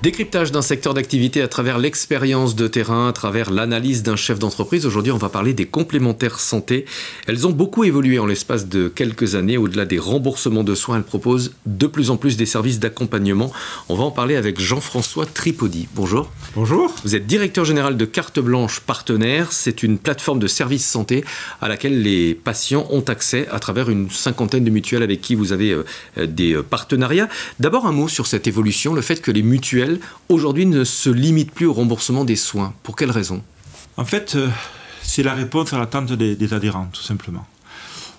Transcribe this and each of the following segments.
Décryptage d'un secteur d'activité à travers l'expérience de terrain, à travers l'analyse d'un chef d'entreprise. Aujourd'hui, on va parler des complémentaires santé. Elles ont beaucoup évolué en l'espace de quelques années. Au-delà des remboursements de soins, elles proposent de plus en plus des services d'accompagnement. On va en parler avec Jean-François Tripodi. Bonjour. Bonjour. Vous êtes directeur général de Carte Blanche Partenaire. C'est une plateforme de services santé à laquelle les patients ont accès à travers une cinquantaine de mutuelles avec qui vous avez des partenariats. D'abord, un mot sur cette évolution, le fait que les mutuelles aujourd'hui ne se limite plus au remboursement des soins. Pour quelles raisons ? En fait, c'est la réponse à l'attente des adhérents, tout simplement.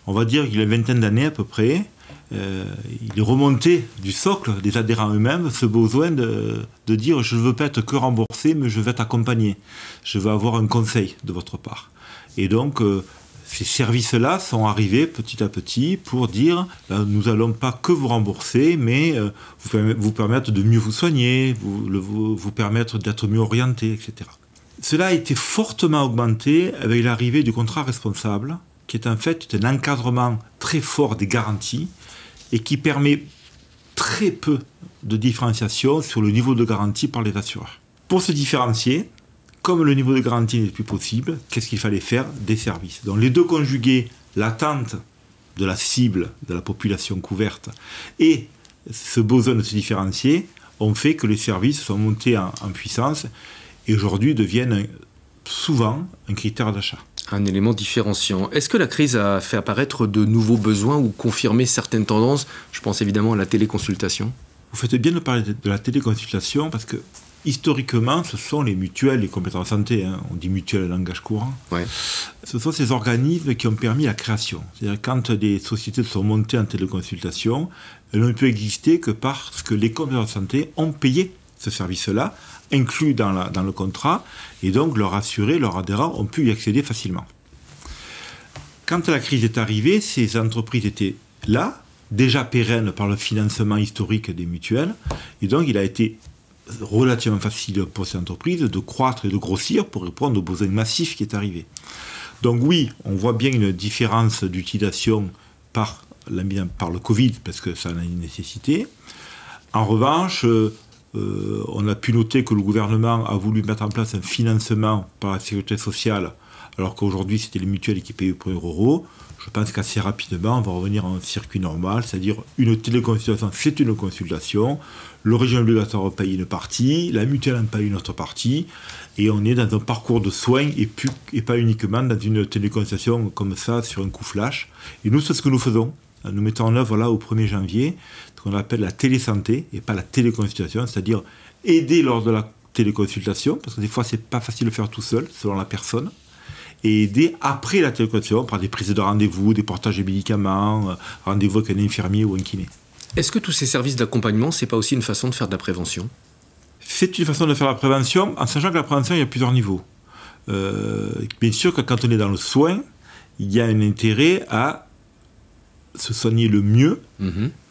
On va dire qu'il y a une vingtaine d'années à peu près, il est remonté du socle des adhérents eux-mêmes ce besoin de dire « je ne veux pas être que remboursé, mais je veux être accompagné. Je veux avoir un conseil de votre part. » Et donc, ces services-là sont arrivés petit à petit pour dire nous n'allons pas que vous rembourser, mais vous permettre de mieux vous soigner, vous permettre d'être mieux orienté, etc. Cela a été fortement augmenté avec l'arrivée du contrat responsable, qui est en fait un encadrement très fort des garanties et qui permet très peu de différenciation sur le niveau de garantie par les assureurs. Pour se différencier, comme le niveau de garantie n'est plus possible, qu'est-ce qu'il fallait faire ? Des services. Donc les deux conjugués, l'attente de la cible, de la population couverte, et ce besoin de se différencier, ont fait que les services sont montés en puissance et aujourd'hui deviennent souvent un critère d'achat. Un élément différenciant. Est-ce que la crise a fait apparaître de nouveaux besoins ou confirmé certaines tendances ? Je pense évidemment à la téléconsultation. Vous faites bien de parler de la téléconsultation parce que historiquement, ce sont les mutuelles, les complémentaires santé, on dit mutuelle en langage courant. Ouais. Ce sont ces organismes qui ont permis la création. C'est-à-dire quand des sociétés sont montées en téléconsultation, elles n'ont pu exister que parce que les complémentaires santé ont payé ce service-là, inclus dans le contrat, et donc leurs assurés, leurs adhérents ont pu y accéder facilement. Quand la crise est arrivée, ces entreprises étaient là, déjà pérennes par le financement historique des mutuelles, et donc il a été relativement facile pour ces entreprises de croître et de grossir pour répondre aux besoins massifs qui est arrivé. Donc oui, on voit bien une différence d'utilisation par le Covid, parce que ça en a une nécessité. En revanche, on a pu noter que le gouvernement a voulu mettre en place un financement par la sécurité sociale, alors qu'aujourd'hui c'était les mutuelles qui payaient au premier euro. Je pense qu'assez rapidement, on va revenir à un circuit normal, c'est-à-dire une téléconsultation, c'est une consultation, le régime obligatoire paye une partie, la mutuelle en paye une autre partie, et on est dans un parcours de soins et pas uniquement dans une téléconsultation comme ça sur un coup flash. Et nous, c'est ce que nous faisons. Nous mettons en œuvre là au 1er janvier ce qu'on appelle la télésanté et pas la téléconsultation, c'est-à-dire aider lors de la téléconsultation, parce que des fois c'est pas facile de faire tout seul, selon la personne, et aider après la téléconsultation par des prises de rendez-vous, des portages de médicaments, rendez-vous avec un infirmier ou un kiné. Est-ce que tous ces services d'accompagnement, c'est pas aussi une façon de faire de la prévention ? C'est une façon de faire la prévention, en sachant que la prévention, il y a plusieurs niveaux. Bien sûr que quand on est dans le soin, il y a un intérêt à se soigner le mieux,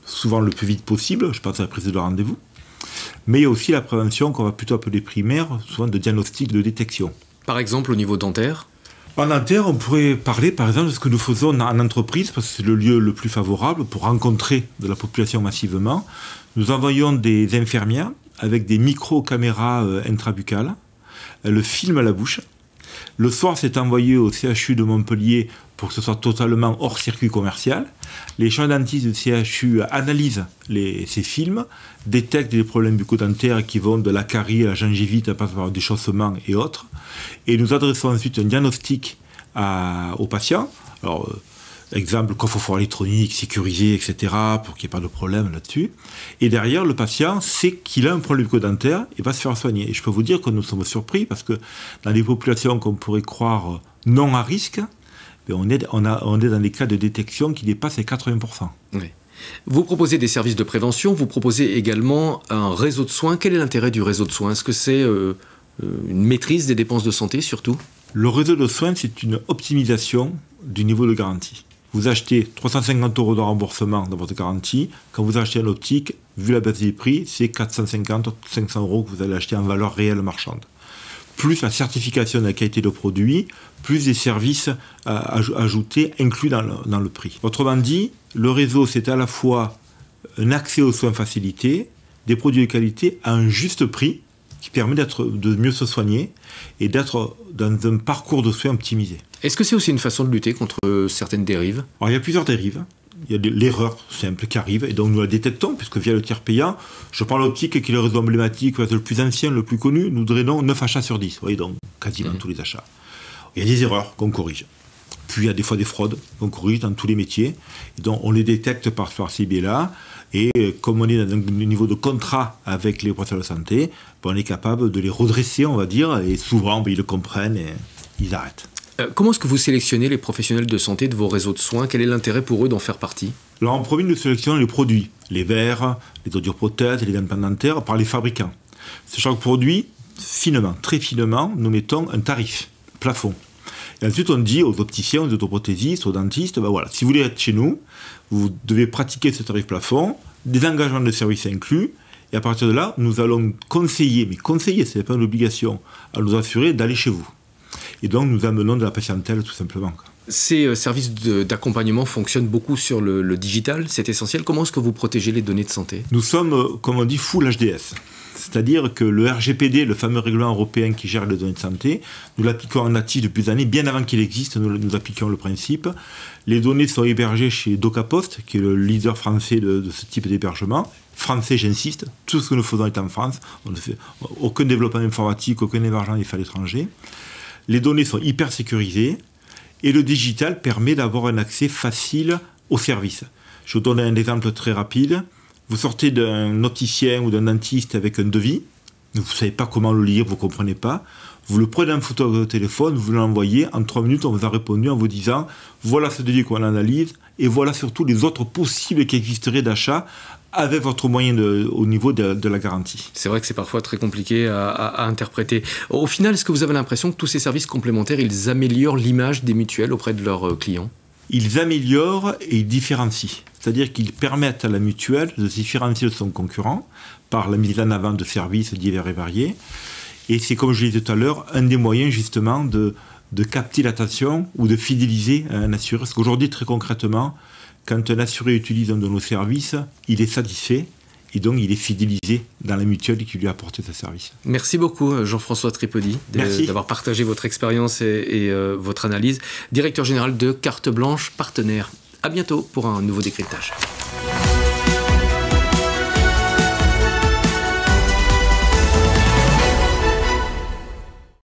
souvent le plus vite possible, je pense à la prise de rendez-vous, mais il y a aussi la prévention qu'on va plutôt appeler primaire, souvent de diagnostic, de détection. Par exemple au niveau dentaire ? En dentaire, on pourrait parler par exemple de ce que nous faisons en entreprise, parce que c'est le lieu le plus favorable pour rencontrer de la population massivement. Nous envoyons des infirmières avec des micro-caméras intrabuccales. Elles filment la bouche. Le soir, c'est envoyé au CHU de Montpellier pour que ce soit totalement hors circuit commercial. Les chirurgiens-dentistes du CHU analysent ces films, détectent des problèmes bucco-dentaires qui vont de la carie à la gingivite, par le déchaussement et autres. Et nous adressons ensuite un diagnostic aux patients. Alors, exemple, coffre-fort électronique, sécurisé, etc., pour qu'il n'y ait pas de problème là-dessus. Et derrière, le patient sait qu'il a un problème bucco-dentaire et va se faire soigner. Et je peux vous dire que nous sommes surpris parce que dans les populations qu'on pourrait croire non à risque, on est dans des cas de détection qui dépassent les 80%. Oui. Vous proposez des services de prévention, vous proposez également un réseau de soins. Quel est l'intérêt du réseau de soins ? Est-ce que c'est une maîtrise des dépenses de santé surtout ? Le réseau de soins, c'est une optimisation du niveau de garantie. Vous achetez 350 € de remboursement dans votre garantie. Quand vous achetez un optique, vu la baisse des prix, c'est 450, 500 € que vous allez acheter en valeur réelle marchande. Plus la certification de la qualité de produit, plus des services ajoutés, inclus dans le prix. Autrement dit, le réseau, c'est à la fois un accès aux soins facilités, des produits de qualité à un juste prix qui permet de mieux se soigner et d'être dans un parcours de soins optimisé. Est-ce que c'est aussi une façon de lutter contre certaines dérives? Alors, il y a plusieurs dérives. Il y a l'erreur simple qui arrive, et donc nous la détectons, puisque via le tiers payant, je prends l'optique qui est le réseau emblématique, le plus ancien, le plus connu, nous drainons 9 achats sur 10, vous voyez, donc quasiment tous les achats. Il y a des erreurs qu'on corrige. Puis il y a des fois des fraudes qu'on corrige dans tous les métiers, et donc on les détecte par ces biais-là, et comme on est dans un niveau de contrat avec les professionnels de santé, on est capable de les redresser, on va dire, et souvent ils le comprennent et ils arrêtent. Comment est-ce que vous sélectionnez les professionnels de santé de vos réseaux de soins? Quel est l'intérêt pour eux d'en faire partie? Alors en premier, nous sélectionnons les produits, les verres, les audioprothèses, les implants dentaires, par les fabricants. Sur chaque produit, finement, très finement, nous mettons un tarif, plafond. Et ensuite, on dit aux opticiens, aux orthoprothésistes, aux dentistes, ben voilà, si vous voulez être chez nous, vous devez pratiquer ce tarif plafond, des engagements de service inclus, et à partir de là, nous allons conseiller, mais conseiller, ce n'est pas une obligation, à nous assurer d'aller chez vous. Et donc, nous amenons de la patientèle, tout simplement. Ces services d'accompagnement fonctionnent beaucoup sur le digital, c'est essentiel. Comment est-ce que vous protégez les données de santé? Nous sommes, comme on dit, full HDS. C'est-à-dire que le RGPD, le fameux règlement européen qui gère les données de santé, nous l'appliquons en natif depuis des années, bien avant qu'il existe, nous appliquons le principe. Les données sont hébergées chez DocaPost, qui est le leader français de ce type d'hébergement. Français, j'insiste, tout ce que nous faisons est en France. On ne fait aucun développement informatique, aucun hébergement n'est fait à l'étranger. Les données sont hyper sécurisées et le digital permet d'avoir un accès facile aux services. Je vous donne un exemple très rapide. Vous sortez d'un opticien ou d'un dentiste avec un devis, vous ne savez pas comment le lire, vous ne comprenez pas, vous le prenez en photo avec votre téléphone, vous l'envoyez, en 3 minutes on vous a répondu en vous disant voilà ce devis qu'on analyse et voilà surtout les autres possibles qui existeraient d'achat avec votre moyen au niveau de la garantie. C'est vrai que c'est parfois très compliqué à interpréter. Au final, est-ce que vous avez l'impression que tous ces services complémentaires, ils améliorent l'image des mutuelles auprès de leurs clients? Ils améliorent et ils différencient. C'est-à-dire qu'ils permettent à la mutuelle de se différencier de son concurrent par la mise en avant de services divers et variés. Et c'est, comme je le disais tout à l'heure, un des moyens justement de capter l'attention ou de fidéliser un assuré. Parce qu'aujourd'hui, très concrètement, quand un assuré utilise un de nos services, il est satisfait et donc il est fidélisé dans la mutuelle qui lui a apporté ce service. Merci beaucoup Jean-François Tripodi d'avoir partagé votre expérience et votre analyse. Directeur général de Carte Blanche Partenaire. À bientôt pour un nouveau décryptage.